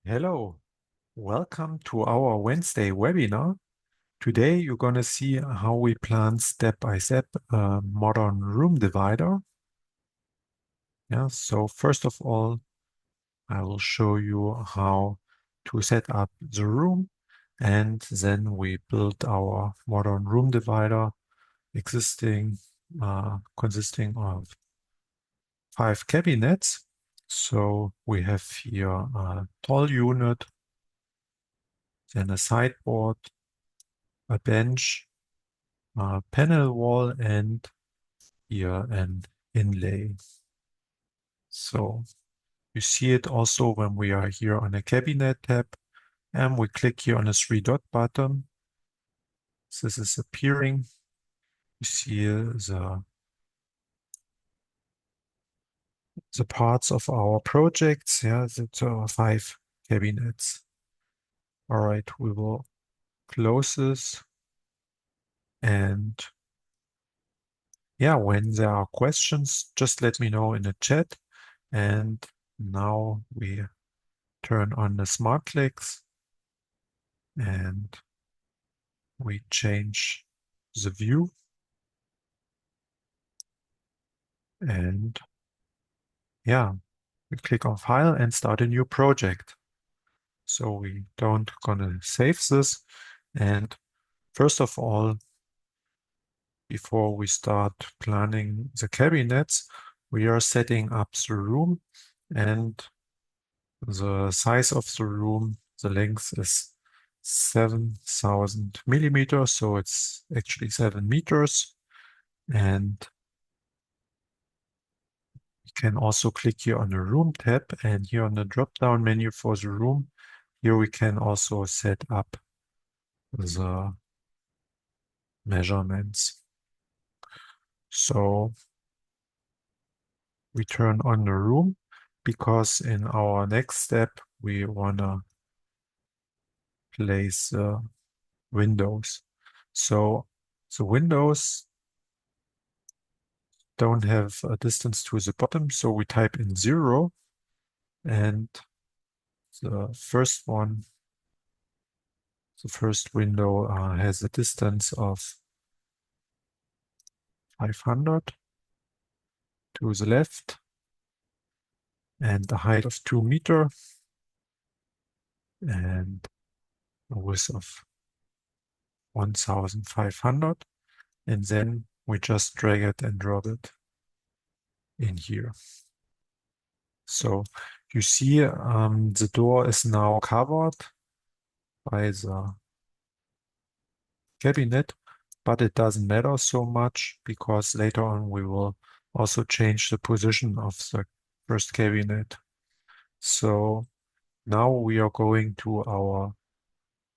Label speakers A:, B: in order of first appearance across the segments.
A: Hello, welcome to our Wednesday webinar. Today you're going to see how we plan step by step a modern room divider. So first of all, I will show you how to set up the room, and then we build our modern room divider consisting of 5 cabinets. So we have here a tall unit, then a sideboard, a bench, a panel wall, and here an inlay. So you see it also when we are here on the cabinet tab and we click here on the 3 dot button. This is appearing. You see the parts of our projects. There are 5 cabinets. All right, we will close this. And when there are questions, just let me know in the chat. And now we turn on the smart clicks and we change the view, and we click on file and start a new project. So we don't gonna save this. And first of all, before we start planning the cabinets, we are setting up the room, and the size of the room, the length is 7,000 millimeters, so it's actually 7 meters. And you can also click here on the room tab, and here on the drop-down menu for the room, here we can also set up the measurements. So we turn on the room because in our next step, we wanna place windows. So the windows don't have a distance to the bottom, so we type in 0, and the first window has a distance of 500 to the left and a height of 2 meters and a width of 1,500, and then we just drag it and drop it in here. So you see the door is now covered by the cabinet, but it doesn't matter so much because later on we will also change the position of the first cabinet. So now we are going to our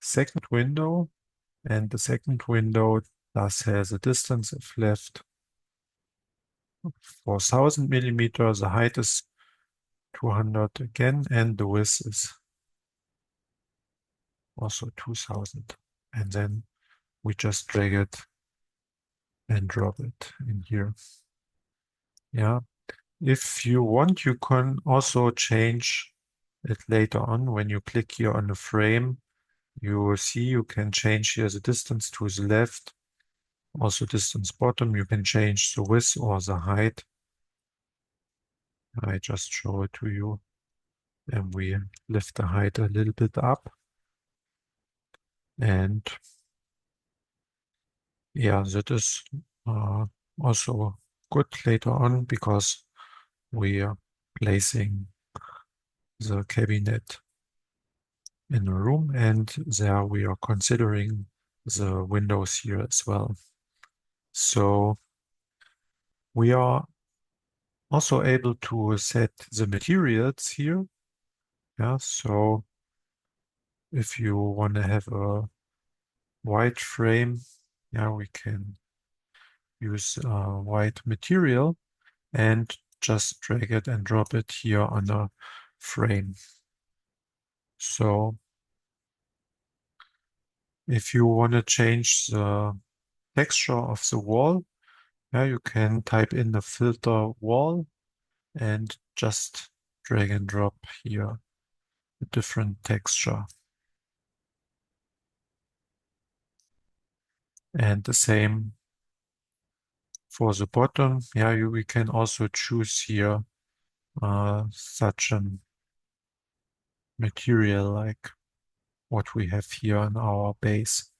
A: second window, and the second window has a distance of left 4,000 millimeters. The height is 200 again, and the width is also 2,000. And then we just drag it and drop it in here. If you want, you can also change it later on. When you click here on the frame, you will see you can change here the distance to the left, also distance bottom. You can change the width or the height. I just show it to you. And we lift the height a little bit up. And that is also good later on because we are placing the cabinet in a room, and there we are considering the windows here as well. So we are also able to set the materials here. So if you want to have a white frame, we can use white material and just drag it and drop it here on the frame. So if you want to change the texture of the wall, you can type in the filter wall and just drag and drop here a different texture. And the same for the bottom. Yeah, we can also choose here such a material like what we have here on our base.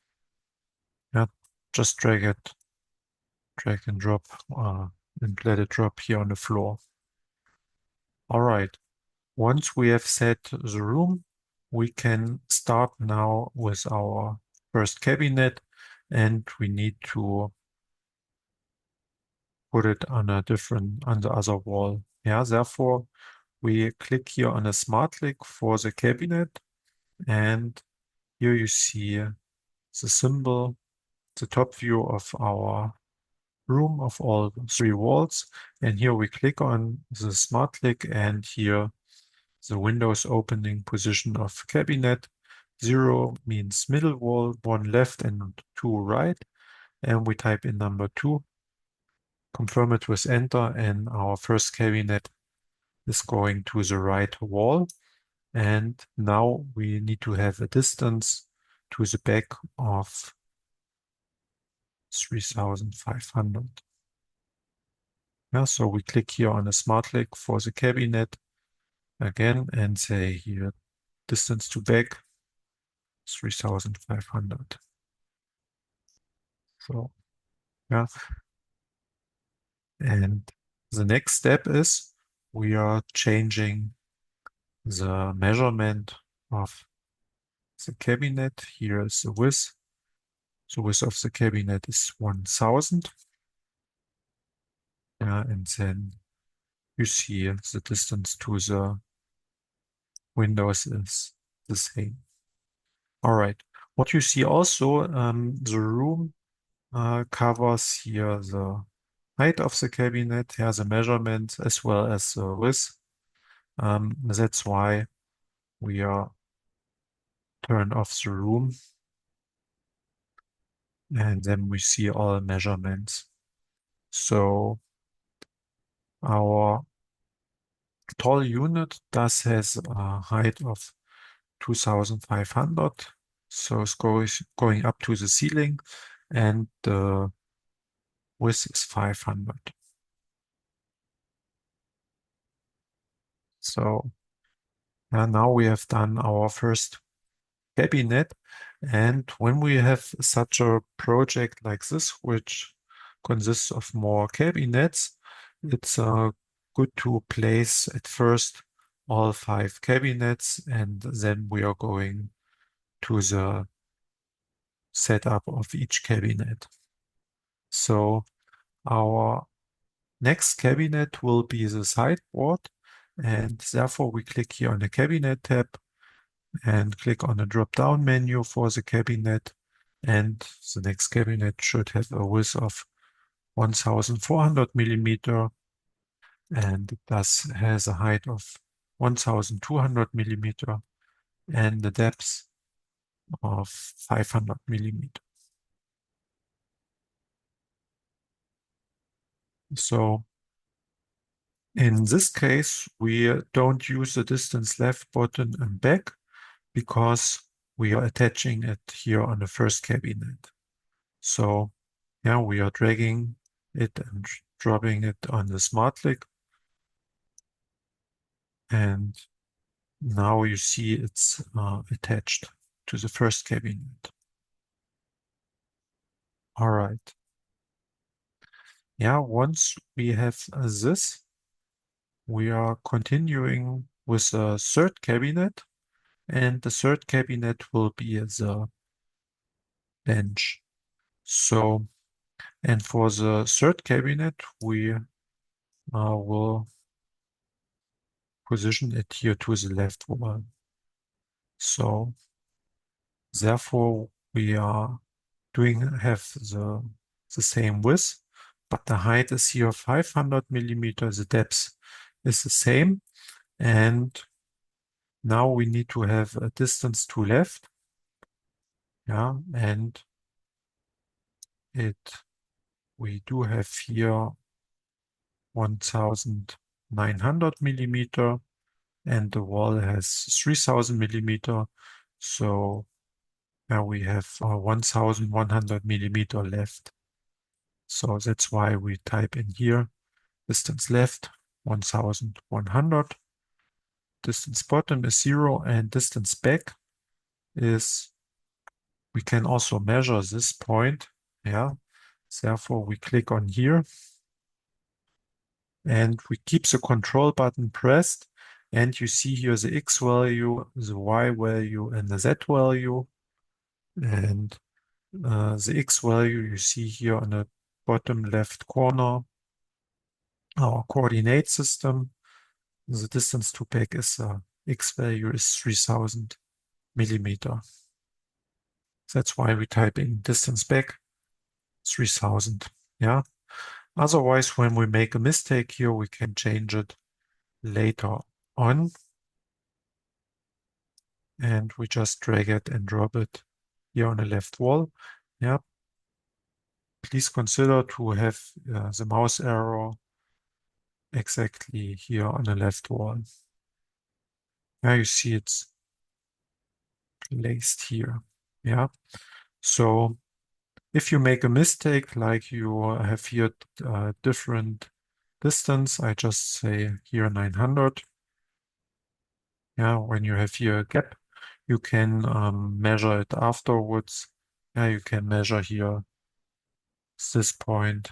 A: Yeah, just drag and drop, and let it drop here on the floor. All right. Once we have set the room, we can start now with our first cabinet, and we need to put it on the other wall. Yeah, therefore we click here on a smart click for the cabinet, and here you see the symbol, the top view of our room of all three walls. And here we click on the smart click, and here the Windows opening position of cabinet. 0 means middle wall, 1 left and 2 right. And we type in number 2, confirm it with enter, and our first cabinet is going to the right wall. And now we need to have a distance to the back of 3500. Yeah, so we click here on a smart click for the cabinet again and say here distance to back 3500. So yeah, and the next step is we are changing the measurement of the cabinet. Here is the width. The width of the cabinet is 1000. Yeah, and then you see the distance to the windows is the same. All right. What you see also, the room covers here the height of the cabinet, here the measurement as well as the width. That's why we are turn off the room, and then we see all measurements. So our tall unit does has a height of 2500, so it's going up to the ceiling, and the width is 500. So now we have done our first cabinet. And when we have such a project like this, which consists of more cabinets, it's good to place at first all 5 cabinets, and then we are going to the setup of each cabinet. So our next cabinet will be the sideboard, and therefore we click here on the cabinet tab and click on the drop-down menu for the cabinet. And the next cabinet should have a width of 1400 millimeter, and it thus has a height of 1200 millimeter and the depth of 500 millimeter. So in this case, we don't use the distance left, bottom, and back because we are attaching it here on the first cabinet. So yeah, we are dragging it and dropping it on the smart click. And now you see it's attached to the first cabinet. All right. Yeah, once we have this, we are continuing with the third cabinet. And the third cabinet will be the bench. So, and for the third cabinet, we will position it here to the left wall. So therefore we are have the same width, but the height is here 500 millimeters, the depth is the same. And now we need to have a distance to left. Yeah, and we do have here 1900 millimeter, and the wall has 3000 millimeter. So now we have 1100 millimeter left. So that's why we type in here distance left 1100, distance bottom is 0, and distance back is, we can also measure this point. Yeah, therefore we click on here and we keep the control button pressed, and you see here the X value, the Y value, and the Z value. And the X value you see here on the bottom left corner, our coordinate system. The distance to back is X value is 3000 millimeter. That's why we type in distance back 3000. Yeah. Otherwise, when we make a mistake here, we can change it later on. And we just drag it and drop it here on the left wall. Yeah. Please consider to have the mouse arrow exactly here on the left wall. Now you see it's placed here. Yeah. So if you make a mistake, like you have here different distance, I just say here 900. Yeah, when you have here a gap, you can measure it afterwards. Yeah, you can measure here this point.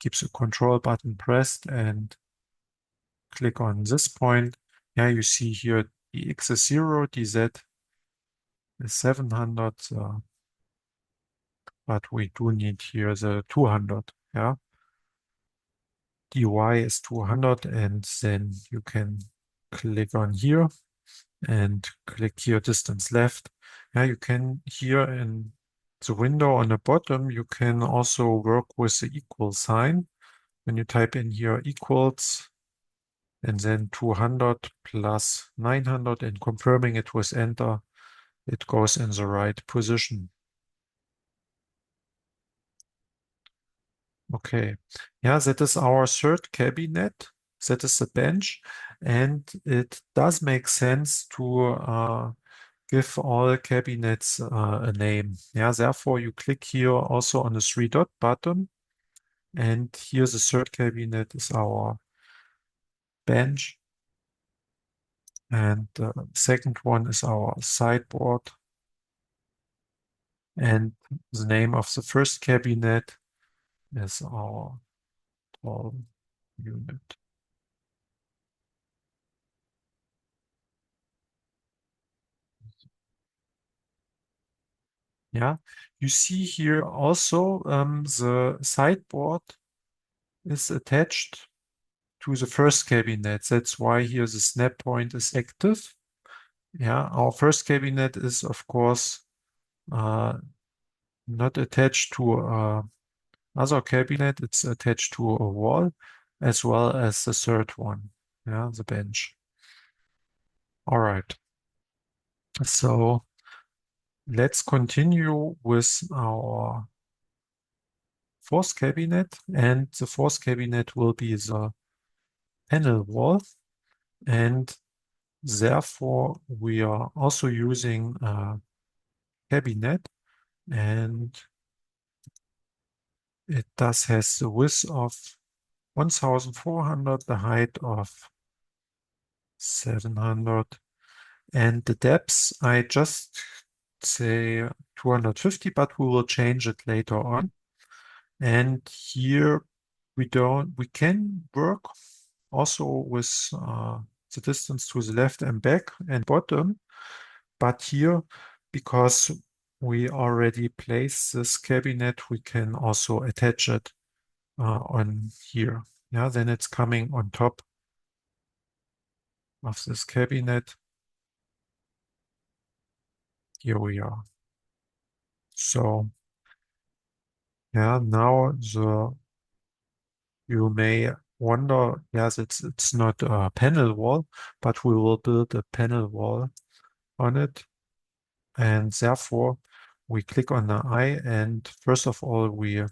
A: Keep the control button pressed and click on this point. Yeah, you see here the X is 0, the Z is 700, but we do need here the 200. Yeah, dy is 200, and then you can click on here and click here distance left. Yeah, you can here in the window on the bottom, you can also work with the equal sign. When you type in here equals and then 200 plus 900 and confirming it with enter, it goes in the right position. Okay, yeah, that is our third cabinet. That is the bench, and it does make sense to give all cabinets a name. Yeah, therefore you click here also on the three dot button, and here the third cabinet is our bench, and the second one is our sideboard, and the name of the first cabinet is our tall unit. Yeah, you see here also the sideboard is attached to the first cabinet. That's why here the snap point is active. Yeah, our first cabinet is of course uh, not attached to other cabinet. It's attached to a wall as well as the third one. Yeah, the bench. All right. So let's continue with our fourth cabinet, and the fourth cabinet will be the panel wall, and therefore we are also using a cabinet, and it does has the width of 1400, the height of 700, and the depth I just say 250, but we will change it later on. And here we can work also with the distance to the left and back and bottom, but here, because we already placed this cabinet, we can also attach it on here. Yeah, then it's coming on top of this cabinet. Here we are. So yeah, now you may wonder, yes, it's not a panel wall, but we will build a panel wall on it. And therefore we click on the eye, and first of all we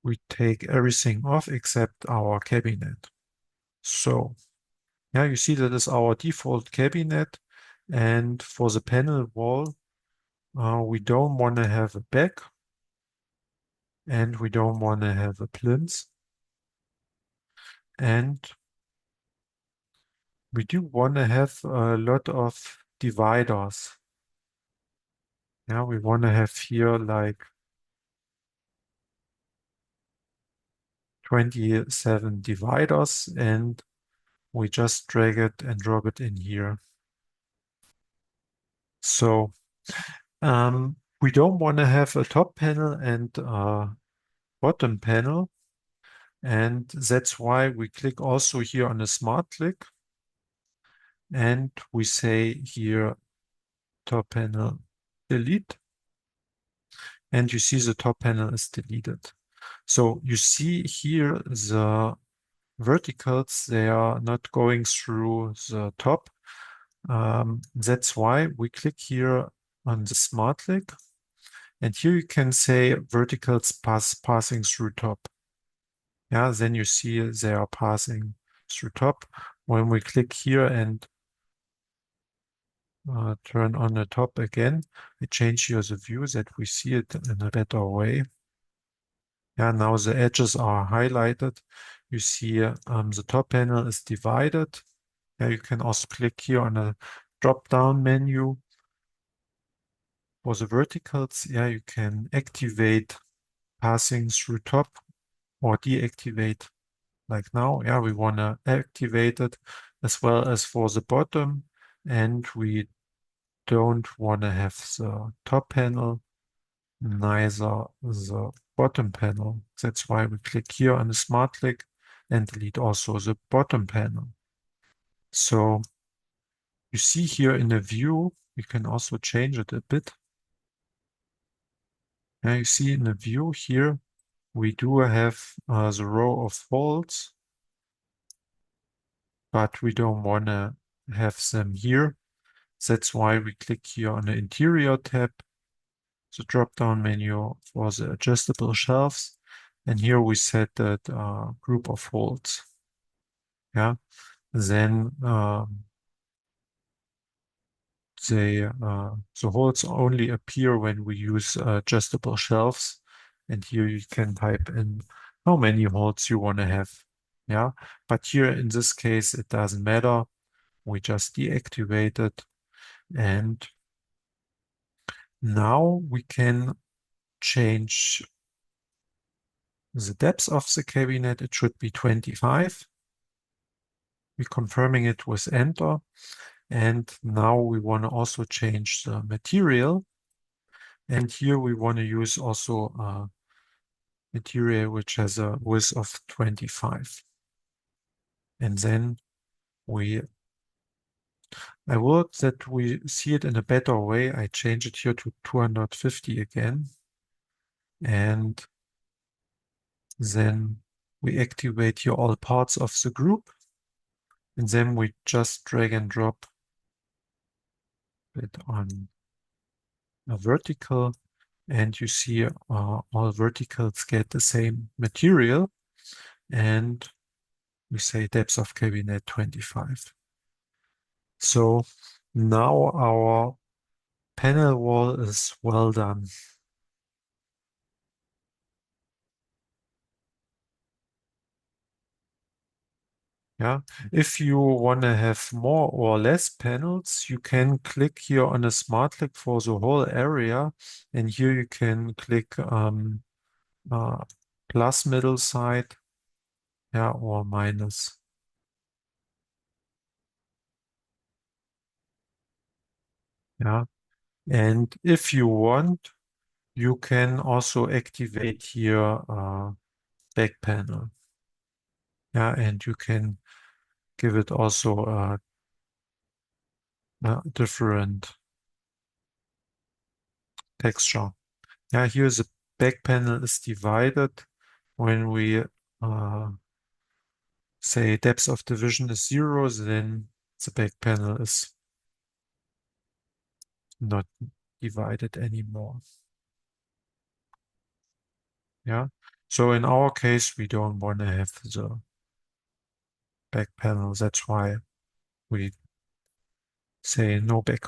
A: we take everything off except our cabinet. So, yeah, you see that is our default cabinet. And for the panel wall, we don't want to have a back and we don't want to have a plinth. And we do want to have a lot of dividers. Yeah, we want to have here like 27 dividers and we just drag it and drop it in here. So we don't want to have a top panel and a bottom panel. And that's why we click also here on a smart click. And we say here top panel delete. And you see the top panel is deleted. So you see here the verticals, they are not going through the top. That's why we click here on the smart click. And here you can say verticals passing through top. Yeah, then you see they are passing through top. When we click here and turn on the top again, we change here the view that we see it in a better way. Yeah, now the edges are highlighted. You see the top panel is divided. Yeah, you can also click here on a drop-down menu. For the verticals, yeah, you can activate passing through top or deactivate like now. Yeah, we want to activate it as well as for the bottom, and we don't want to have the top panel, neither the bottom panel. That's why we click here on the smart click and delete also the bottom panel. So you see here in the view, we can also change it a bit. Now you see in the view here, we do have the row of folds, but we don't want to have them here. That's why we click here on the interior tab, the drop-down menu for the adjustable shelves. And here we set that group of folds. Yeah, then the holes only appear when we use adjustable shelves. And here you can type in how many holes you want to have. Yeah, but here in this case, it doesn't matter. We just deactivate it. And now we can change the depth of the cabinet. It should be 25. We're confirming it with enter. And now we want to also change the material. And here we want to use also a material which has a width of 25. And then I work that we see it in a better way. I change it here to 250 again. And then we activate here all parts of the group. And then we just drag and drop it on a vertical. And you see all verticals get the same material. And we say depth of cabinet 25. So now our panel wall is well done. Yeah, if you want to have more or less panels, you can click here on a smart click for the whole area, and here you can click plus middle side, yeah, or minus. Yeah, and if you want, you can also activate here back panel. Yeah, and you can give it also a different texture. Yeah, here the back panel is divided when we say depth of division is 0, then the back panel is not divided anymore. Yeah. So in our case, we don't want to have the back panel. That's why we say no back.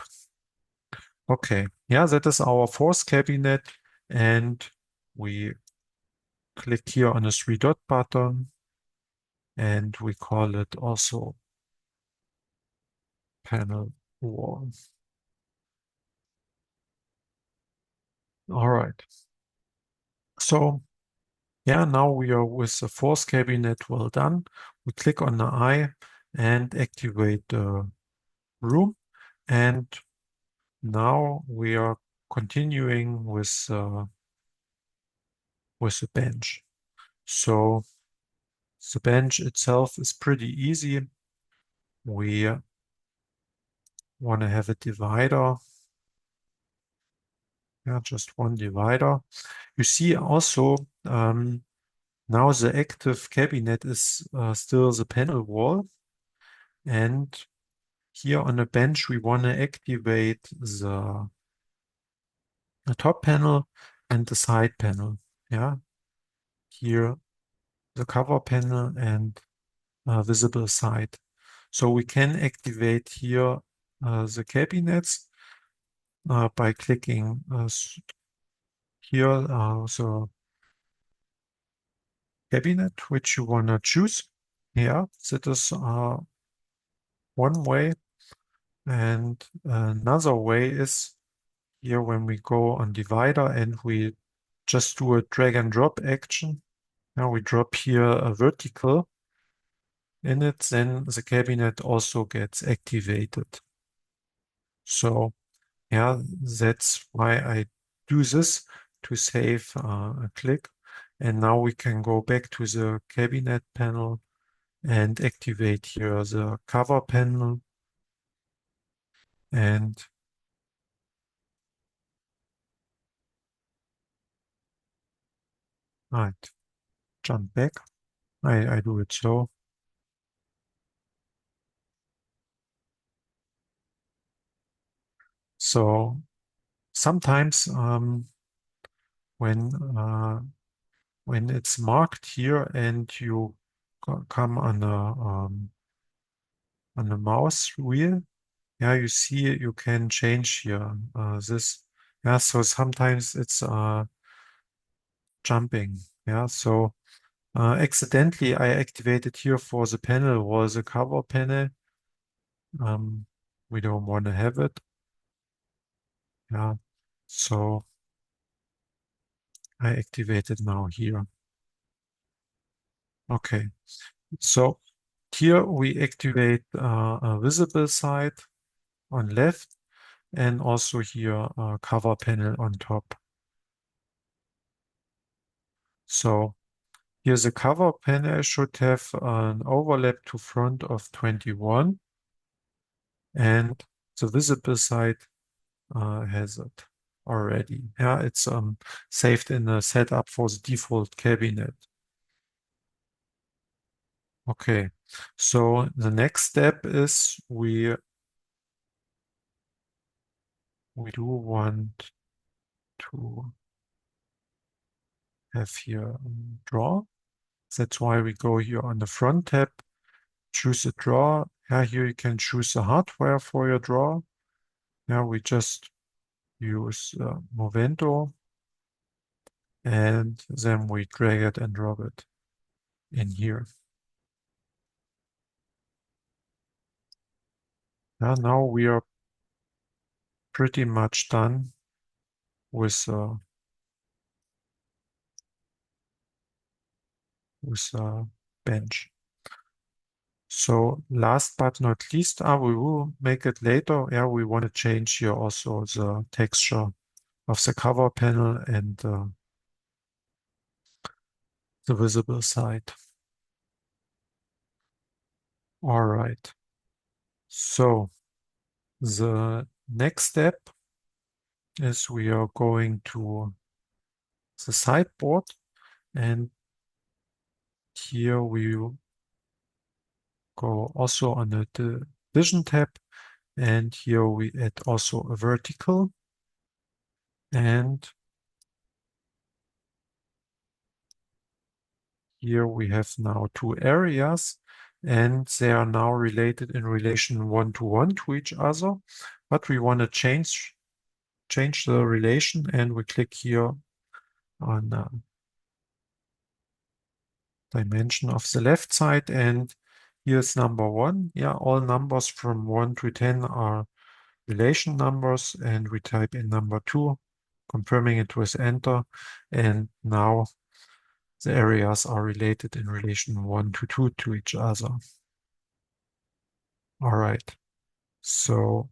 A: Okay, yeah, that is our fourth cabinet. And we click here on the three dot button and we call it also panel wall. All right. So yeah, now we are with the fourth cabinet well done. We click on the eye and activate the room. And now we are continuing with the bench. So the bench itself is pretty easy. We want to have a divider. Yeah, just one divider. You see also now the active cabinet is still the panel wall. And here on the bench, we want to activate the top panel and the side panel. Yeah, here the cover panel and visible side. So we can activate here the cabinets by clicking here the cabinet which you want to choose. Yeah, that is one way. And another way is here when we go on divider and we just do a drag and drop action. Now we drop here a vertical in it, then the cabinet also gets activated. So yeah, that's why I do this to save a click. And now we can go back to the cabinet panel and activate here the cover panel. And right, jump back. I do it so. So sometimes when uh, when it's marked here and you come on a mouse wheel, yeah, you see you can change here this. Yeah, so sometimes it's jumping. Yeah, so accidentally I activated here for the panel was a cover panel. Um, we don't want to have it. Yeah, so I activate it now here. Okay, so here we activate a visible side on left and also here a cover panel on top. So here's a cover panel should have an overlap to front of 21 and the visible side has it already. Yeah, it's saved in the setup for the default cabinet. Okay, so the next step is we do want to have here draw. That's why we go here on the front tab, choose a draw. Yeah, here you can choose the hardware for your draw. Yeah, we just use Movento and then we drag it and drop it in here. Yeah, now we are pretty much done with bench. So last but not least, we will make it later. Yeah, we want to change here also the texture of the cover panel and the visible side. All right. So the next step is we are going to the sideboard and here we go also on the division tab and here we add also a vertical and here we have now two areas, and they are now related in relation one to each other. But we want to change the relation, and we click here on dimension of the left side, and here's number 1. Yeah, all numbers from 1 to 10 are relation numbers, and we type in number 2, confirming it with enter, and now the areas are related in relation 1 to 2 to each other. All right, so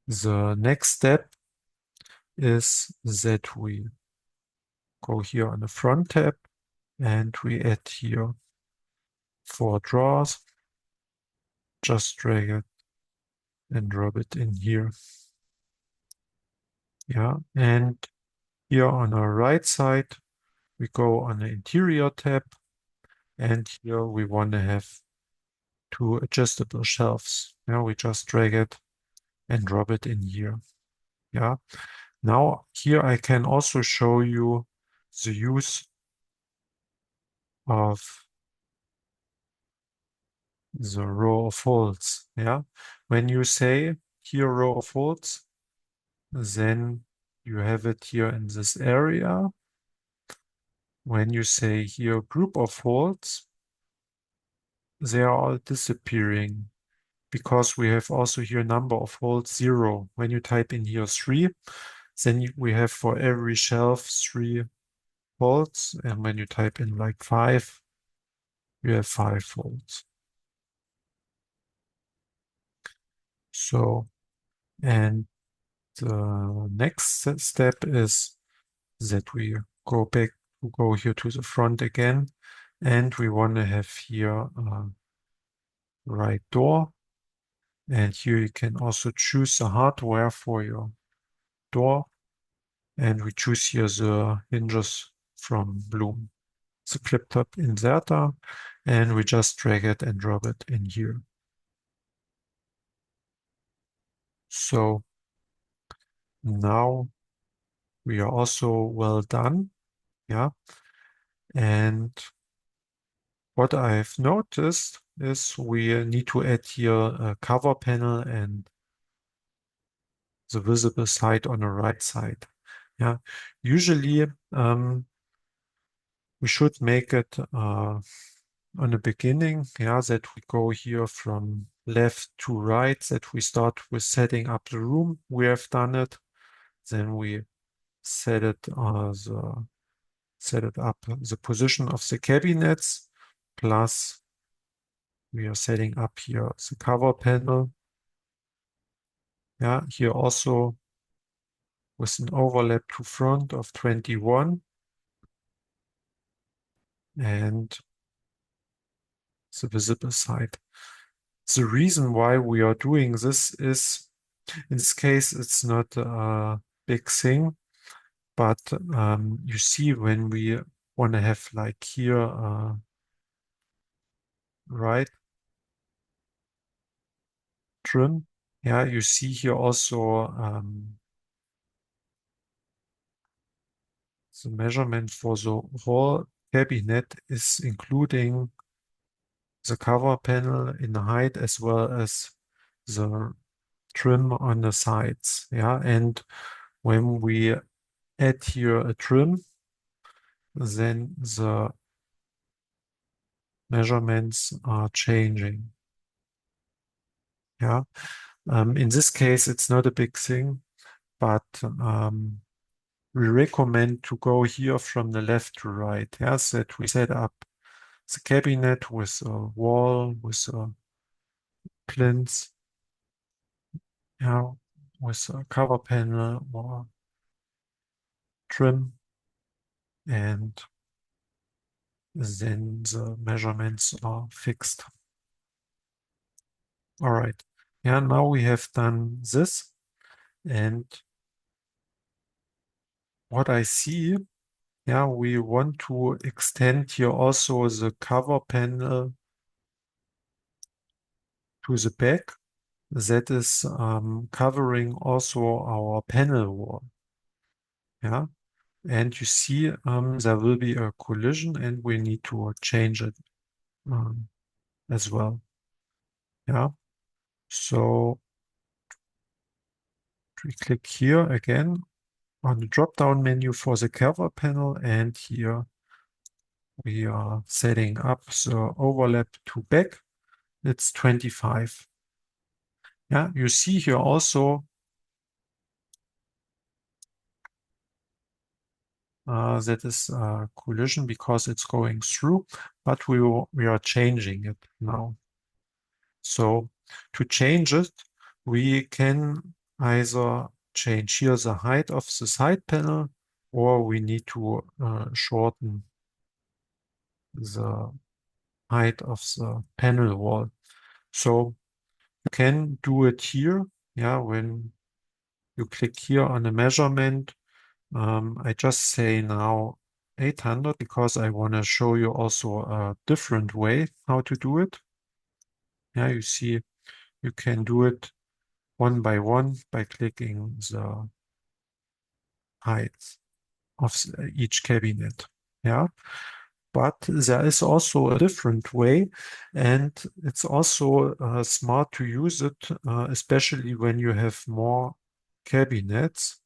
A: the next step is that we go here on the front tab, and we add here 4 drawers. Just drag it and drop it in here. Yeah, and here on our right side, we go on the interior tab, and here we want to have 2 adjustable shelves. Now we just drag it and drop it in here. Yeah. Now here I can also show you the use of the row of holes. Yeah. When you say here row of holes, then you have it here in this area. When you say here group of holes, they are all disappearing because we have also here number of holes 0. When you type in here 3, then we have for every shelf 3 holes, and when you type in like 5, you have 5 holes. So, and the next step is that we go here to the front again, and we want to have here a right door. And here you can also choose the hardware for your door. And we choose here the hinges from Bloom. The clip top inserter, and we just drag it and drop it in here. So now we are also well done. Yeah. And what I've noticed is we need to add here a cover panel and the visible side on the right side. Yeah. Usually, we should make it on the beginning, yeah, that we go here from left to right, that we start with setting up the room. We have done it. Then we set it set it up the position of the cabinets, plus we are setting up here the cover panel. Yeah, here also with an overlap to front of 21, and the visible side. The reason why we are doing this is, in this case, it's not a big thing, but you see when we want to have like here, right trim, yeah, you see here also the measurement for the whole cabinet is including the cover panel in the height as well as the trim on the sides. Yeah, and when we add here a trim, then the measurements are changing. Yeah, in this case, it's not a big thing, but we recommend to go here from the left to right. Yes, that we set up the cabinet with a wall, with a plinth, yeah, with a cover panel or trim, and then the measurements are fixed. All right. Yeah, now we have done this, and what I see, yeah, we want to extend here also the cover panel to the back. That is covering also our panel wall. Yeah. And you see there will be a collision and we need to change it um, as well. Yeah. So we click here again on the drop-down menu for the cover panel, and here we are setting up the overlap to back. It's 25. Yeah, you see here also that is a collision because it's going through, but we are changing it now. So to change it, we can either change here the height of the side panel, or we need to shorten the height of the panel wall. So you can do it here. Yeah, when you click here on a measurement, I just say now 800 because I want to show you also a different way how to do it. Yeah, you see, you can do it one by clicking the height of each cabinet. Yeah, but there is also a different way, and it's also smart to use it, especially when you have more cabinets.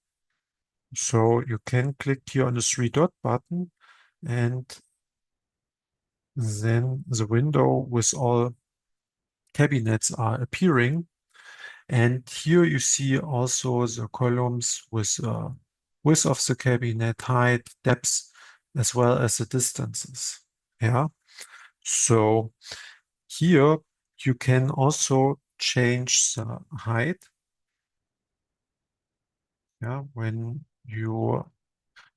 A: So you can click here on the three dot button, and then the window with all cabinets are appearing. And here you see also the columns with width of the cabinet, height, depth, as well as the distances. Yeah. So here you can also change the height. Yeah. When you,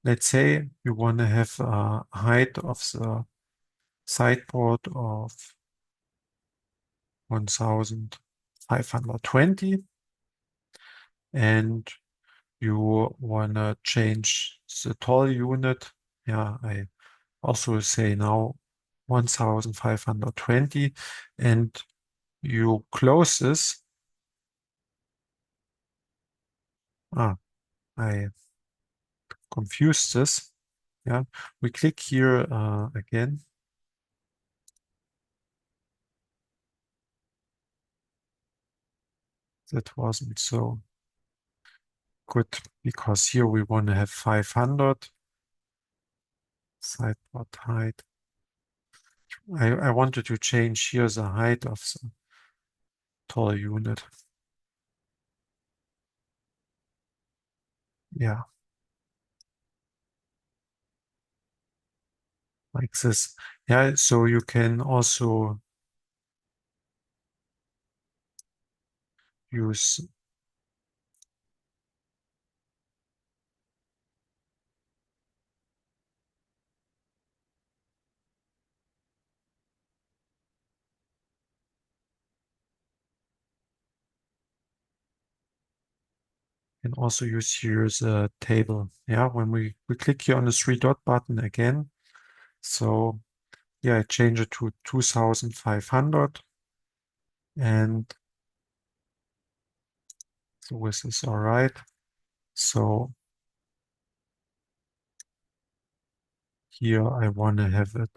A: let's say you want to have a height of the sideboard of 1520, and you want to change the tall unit. Yeah, I also say now 1520, and you close this. Ah, I confused this. Yeah, we click here again. That wasn't so good because here we want to have 500 sideboard height. I wanted to change here the height of the tall unit. Yeah, like this. Yeah, so you can also use, here the table. Yeah, when we click here on the three dot button again. So yeah, I change it to 2500, and the width is all right. So here I want to have it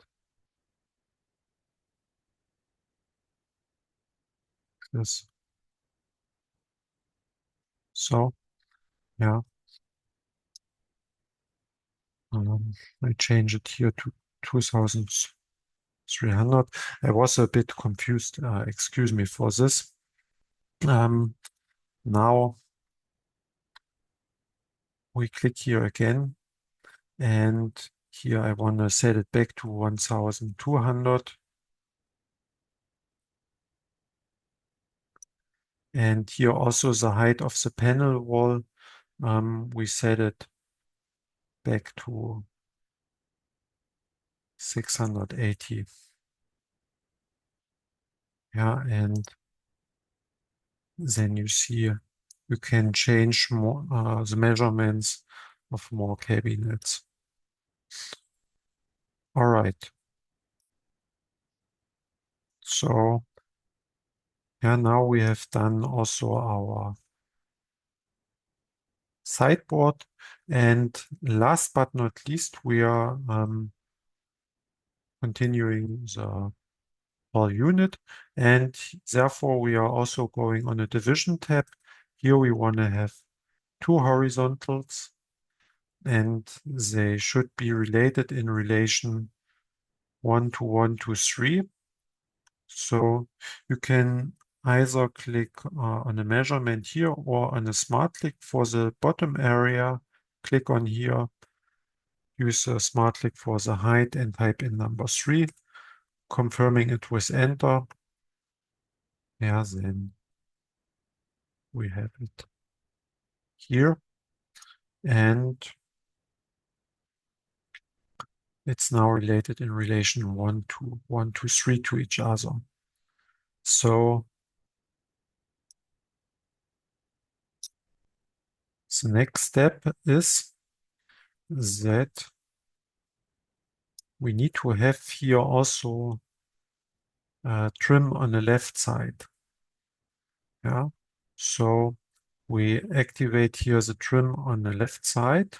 A: this. So yeah, I change it here to 2300. I was a bit confused. Excuse me for this. Now we click here again, and here I want to set it back to 1200. And here also the height of the panel wall, we set it back to 680. Yeah, and then you see you can change more the measurements of more cabinets. All right. So yeah, now we have done also our sideboard. And last but not least, we are continuing the whole unit. And therefore, we are also going on a division tab. Here we want to have two horizontals, and they should be related in relation 1 to 1 to 3. So you can either click on a measurement here or on a smart click for the bottom area. Click on here, use a smart click for the height and type in number 3, confirming it with enter. Yeah, then we have it here. And it's now related in relation 1 to 3 to each other. So the next step is that we need to have here also trim on the left side. Yeah. So we activate here the trim on the left side.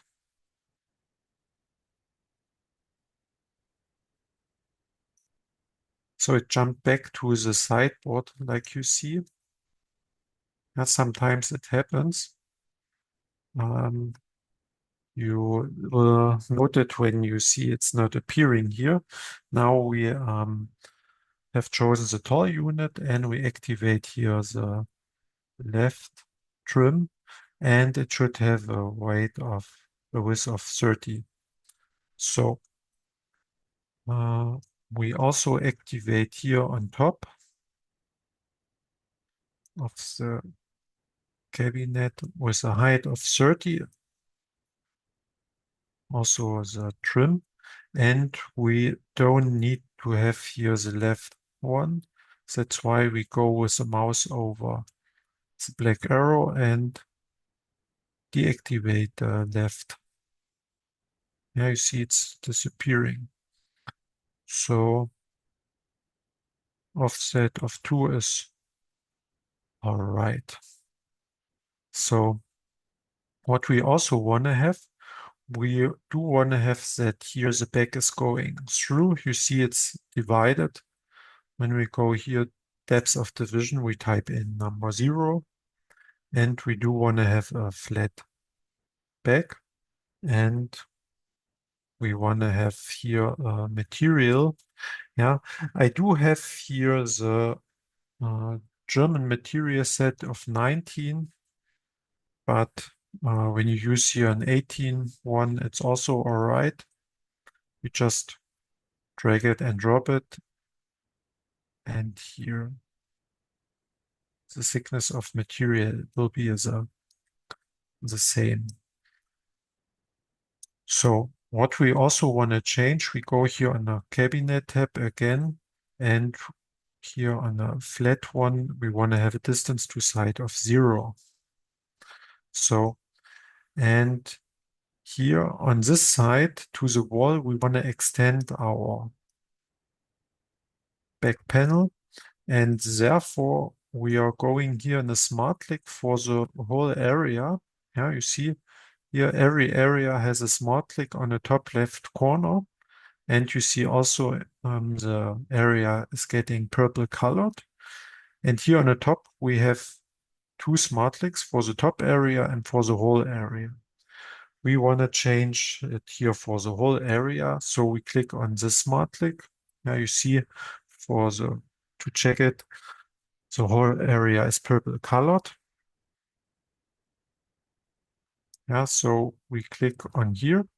A: So it jumped back to the sideboard like you see. Yeah, sometimes it happens. You will note it when you see it's not appearing here. Now we have chosen the tall unit and we activate here the left trim, and it should have a width of 30. So we also activate here on top of the cabinet with a height of 30, also the trim, and we don't need to have here the left one. That's why we go with the mouse over the black arrow and deactivate the left. Yeah, you see it's disappearing. So offset of 2 is all right. So what we also want to have, we do want to have that here the back is going through. You see it's divided. When we go here, depth of division, we type in number 0. And we do want to have a flat back. And we want to have here a material. Yeah, I do have here the German material set of 19, but when you use here an 18 one, it's also all right. You just drag it and drop it. And here, the thickness of material will be the same. So what we also want to change, we go here on the cabinet tab again, and here on the flat one, we want to have a distance to side of 0. So, and here on this side to the wall, we want to extend our back panel, and therefore we are going here in a smart click for the whole area. Yeah, you see here every area has a smart click on the top left corner, and you see also the area is getting purple colored. And here on the top we have 2 smart clicks for the top area and for the whole area. We want to change it here for the whole area. So we click on this smart click. Now you see to check it, the whole area is purple colored. Yeah, so we click on here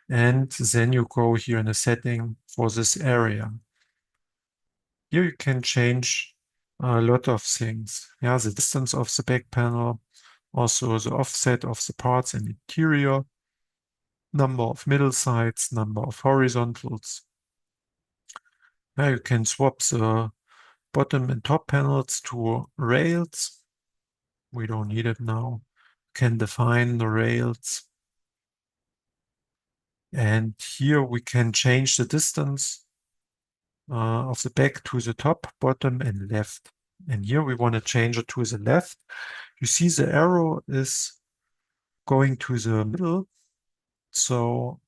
A: and then you go here in the setting for this area. Here you can change a lot of things. Yeah, the distance of the back panel, also the offset of the parts and interior, number of middle sides, number of horizontals. Now you can swap the bottom and top panels to rails. We don't need it now. You can define the rails. And here we can change the distance of the back to the top, bottom, and left. And here we want to change it to the left. You see the arrow is going to the middle. So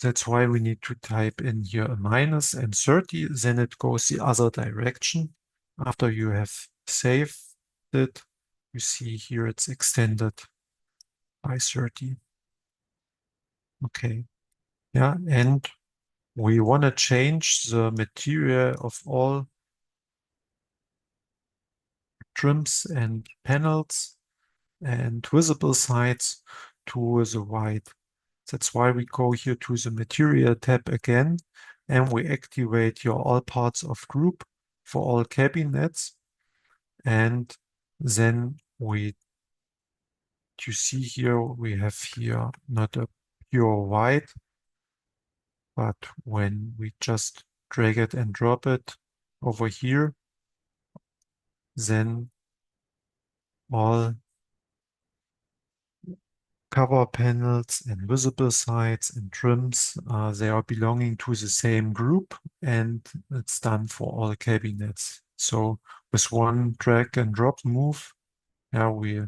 A: that's why we need to type in here a minus and 30. Then it goes the other direction. After you have saved it, you see here it's extended by 30. Okay. Yeah, and we want to change the material of all trims and panels and visible sides to the white. That's why we go here to the material tab again, and we activate your all parts of group for all cabinets. And then you see here, we have here not a pure white, but when we just drag it and drop it over here, then all cover panels and visible sides and trims, they are belonging to the same group, and it's done for all cabinets. So with one drag and drop move, yeah, we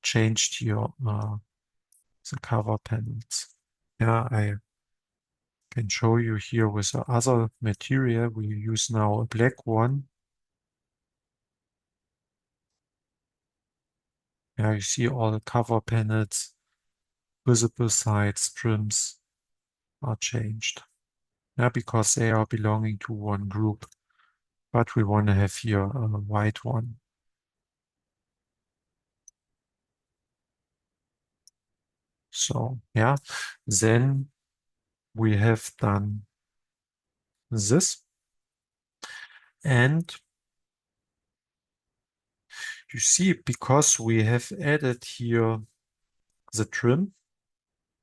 A: changed here the cover panels. Yeah, I can show you here with the other material. We use now a black one. Yeah, you see all the cover panels, visible sides, trims are changed. Yeah, because they are belonging to one group. But we want to have here a white one. So yeah, then we have done this. And you see, because we have added here the trim,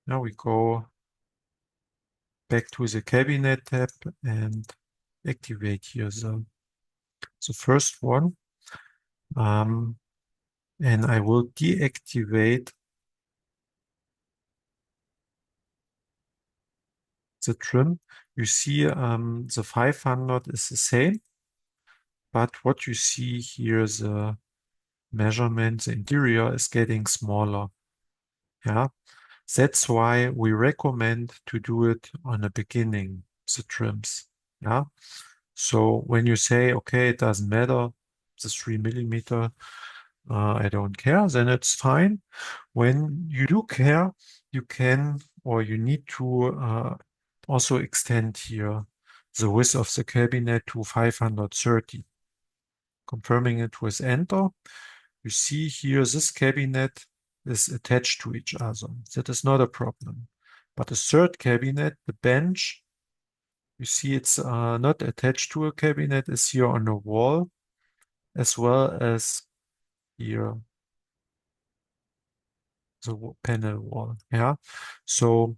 A: now we go back to the cabinet tab and activate here the first one. And I will deactivate the trim. You see the 500 is the same, but what you see here, the measurement, the interior is getting smaller. Yeah, that's why we recommend to do it on the beginning, the trims. Yeah, so when you say, okay, it doesn't matter, the 3 mm, I don't care, then it's fine. When you do care, you can or you need to also extend here the width of the cabinet to 530. Confirming it with enter, you see here this cabinet is attached to each other. That is not a problem. But the third cabinet, the bench, you see it's not attached to a cabinet, it's here on the wall, as well as here the panel wall. Yeah. So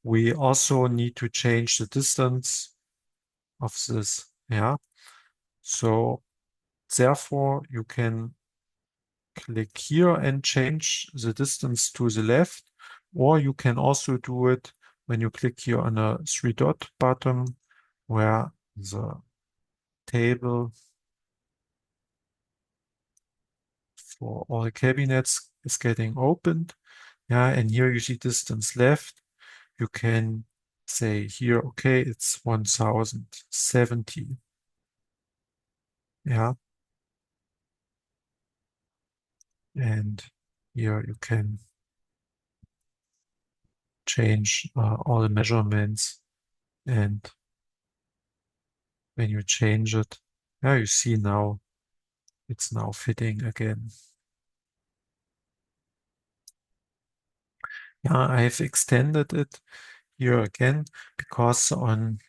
A: we also need to change the distance of this. Yeah. So therefore you can click here and change the distance to the left, or you can also do it when you click here on a three dot button where the table for all cabinets is getting opened. Yeah, and here you see distance left. You can say here, okay, it's 1070. Yeah, and here you can change all the measurements, and when you change it, yeah, you see now it's now fitting again. Yeah, I've extended it here again because on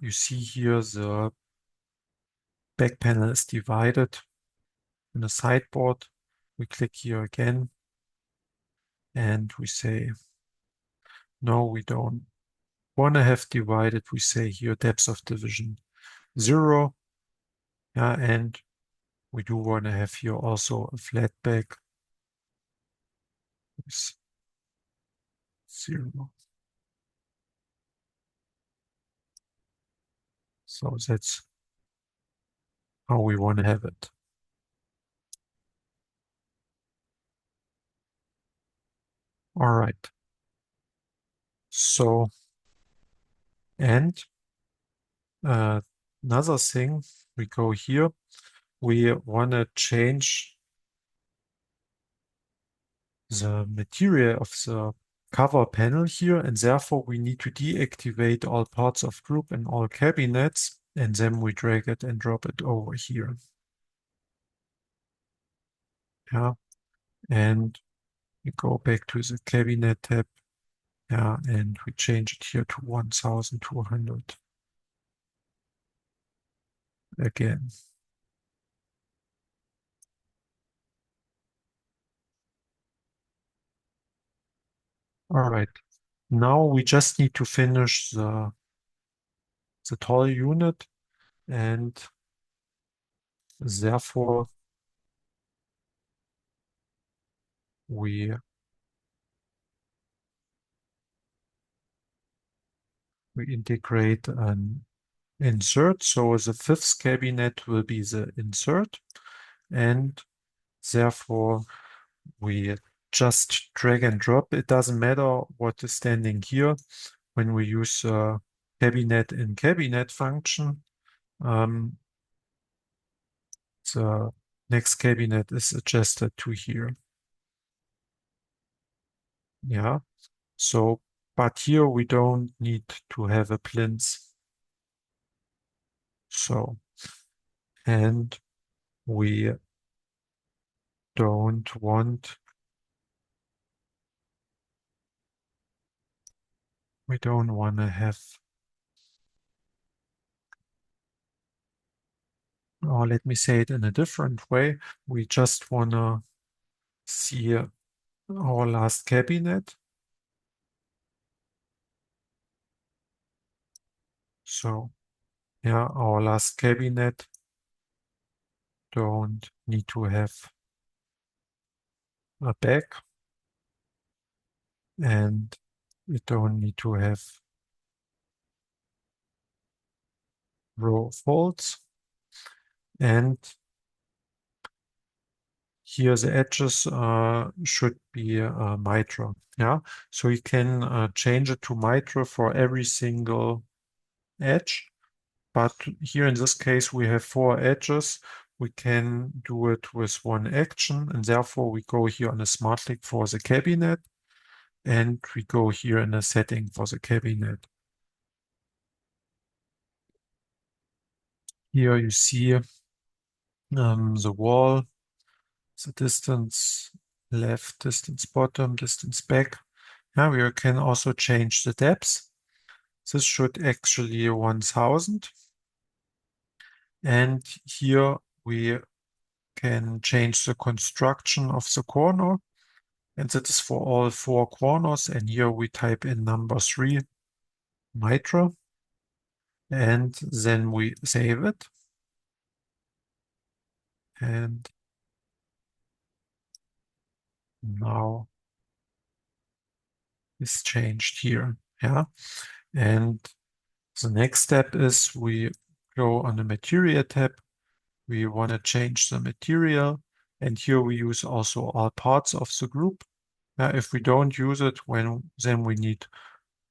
A: you see here the back panel is divided in a sideboard. We click here again and we say no, we don't want to have divided. We say here depth of division 0. Yeah, and we do want to have here also a flat back with 0. So that's how we want to have it. All right. So, and uh, another thing, we go here. We want to change the material of the cover panel here, and therefore we need to deactivate all parts of group and all cabinets, and then we drag it and drop it over here. Yeah, and we go back to the cabinet tab. Yeah, and we change it here to 1200 again. All right. Now we just need to finish the tall unit, and therefore we we integrate an insert. So the fifth cabinet will be the insert, and therefore we just drag and drop. It doesn't matter what is standing here when we use cabinet in cabinet function. Um, the next cabinet is adjusted to here. Yeah. So, but here we don't need to have a plinth. So, and we don't want, we don't want to have, or let me say it in a different way. We just want to see our last cabinet. So, yeah, our last cabinet don't need to have a back, and we don't need to have row folds. And here the edges should be mitra. Yeah, so you can change it to mitra for every single edge. But here in this case, we have four edges. We can do it with one action, and therefore we go here on a smart click for the cabinet, and we go here in a setting for the cabinet. Here you see the wall, the distance left, distance bottom, distance back. Now we can also change the depth. This should actually 1000. And here we can change the construction of the corner. And that is for all four corners. And here we type in number 3, mitra. And then we save it. And now it's changed here. Yeah. And the next step is we go on the material tab. We want to change the material. And here we use also all parts of the group. If we don't use it, then we need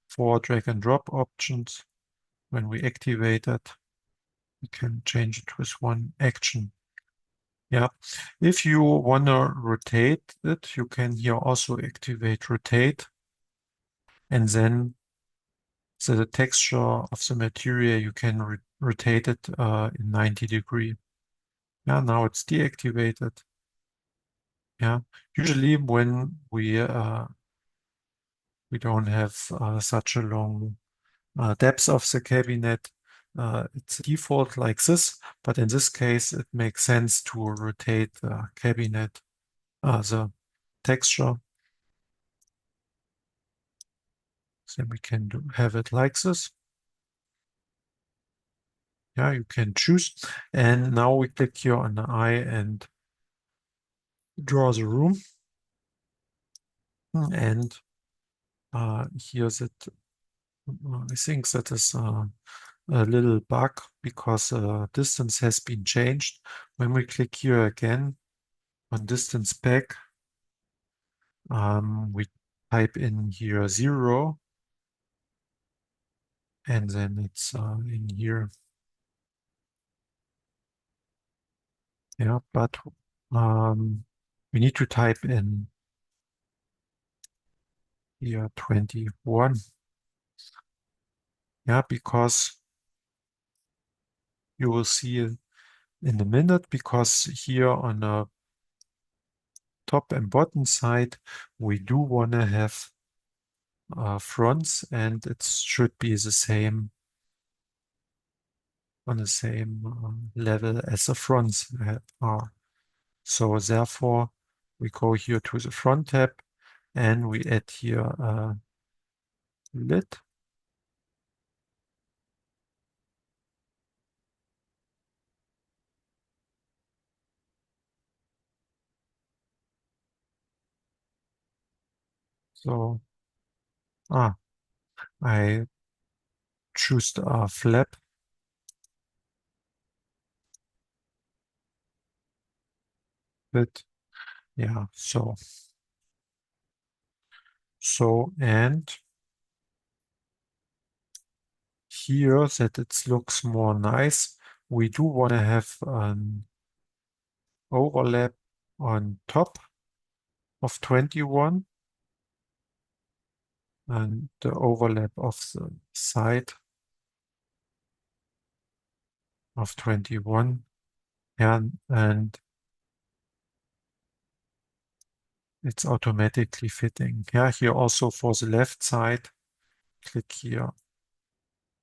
A: 4 drag and drop options. When we activate it, we can change it with one action. Yeah. If you want to rotate it, you can here also activate rotate. And then the texture of the material, you can rotate it in 90-degree. Yeah, now it's deactivated. Yeah, usually when we don't have such a long depth of the cabinet, it's default like this. But in this case, it makes sense to rotate the cabinet, the texture. Then we can have it like this. Yeah, you can choose. And now we click here on the eye and draw the room. And here's it. I think that is a little bug because distance has been changed. When we click here again on distance back, we type in here 0, and then it's in here. Yeah, but we need to type in here 21. Yeah, because you will see in a minute, because here on the top and bottom side, we do want to have fronts, and it should be the same on the same level as the fronts are. So therefore, we go here to the front tab and we add here a lid. So I choose a flap bit. Yeah, and here that it looks more nice, we do want to have an overlap on top of 21 and the overlap of the side of 21. And it's automatically fitting. Yeah, here also for the left side, click here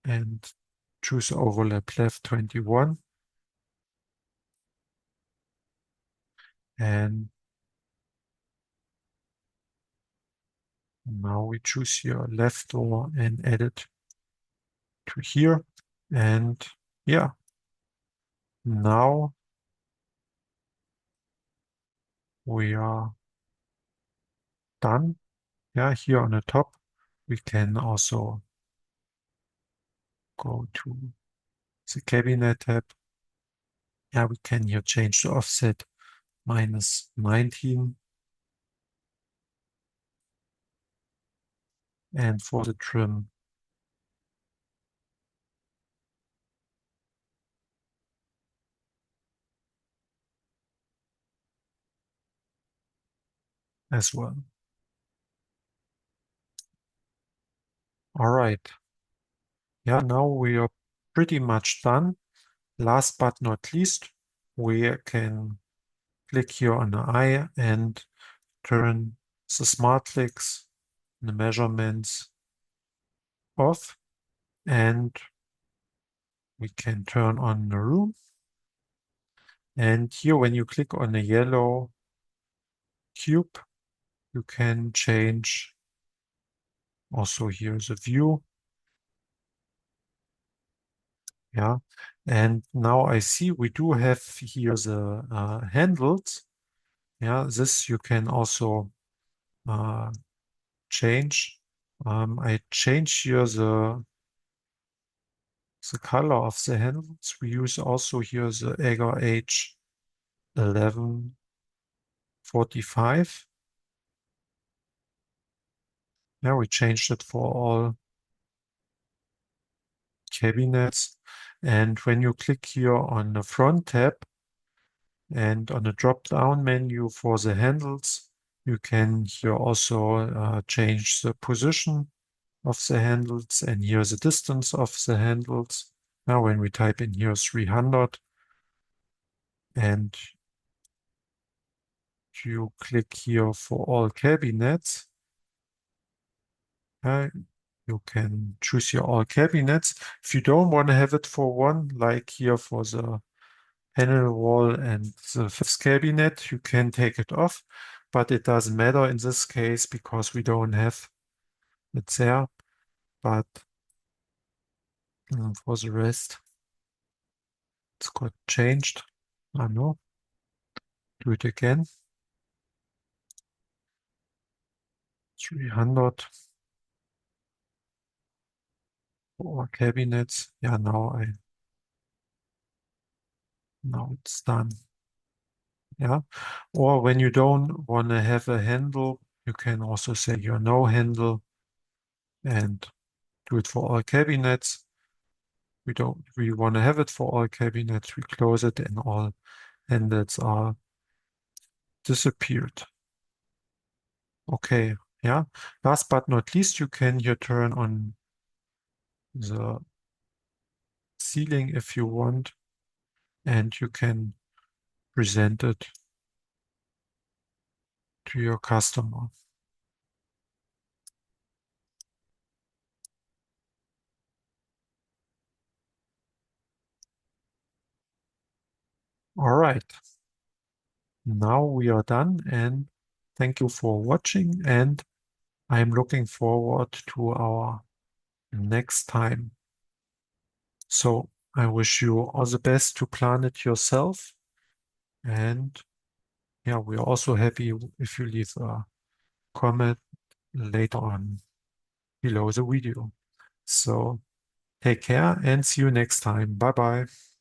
A: and choose overlap left 21. And now we choose here left door and add it to here. And yeah, now we are done. Yeah, here on the top, we can also go to the cabinet tab. Yeah, we can here change the offset -19. And for the trim as well. All right. Yeah, now we are pretty much done. Last but not least, we can click here on the eye and turn the smart clicks, the measurements off, and we can turn on the room. And here, when you click on the yellow cube, you can change also here the view. Yeah, and now I see we do have here the handles. Yeah, this you can also change. I change here the color of the handles. We use also here the Agar H 1145. Yeah, we changed it for all cabinets. And when you click here on the front tab and on the drop-down menu for the handles, you can here also change the position of the handles and here the distance of the handles. Now when we type in here 300 and you click here for all cabinets, you can choose here all cabinets. If you don't want to have it for one, like here for the panel wall and the fifth cabinet, you can take it off, but it doesn't matter in this case because we don't have it there. But for the rest, it's got changed. I know. Do it again. 300 for cabinets. Yeah, now it's done. Yeah. Or when you don't want to have a handle You can also say your no handle and do it for all cabinets. We want to have it for all cabinets. We close it and all handles are disappeared. Okay, yeah. Last but not least, you can here turn on the ceiling if you want, and you can present it to your customer. All right, now we are done, and thank you for watching, and I'm looking forward to our next time. So I wish you all the best to plan it yourself, and yeah, we are also happy if you leave a comment later on below the video. So take care and see you next time. Bye bye.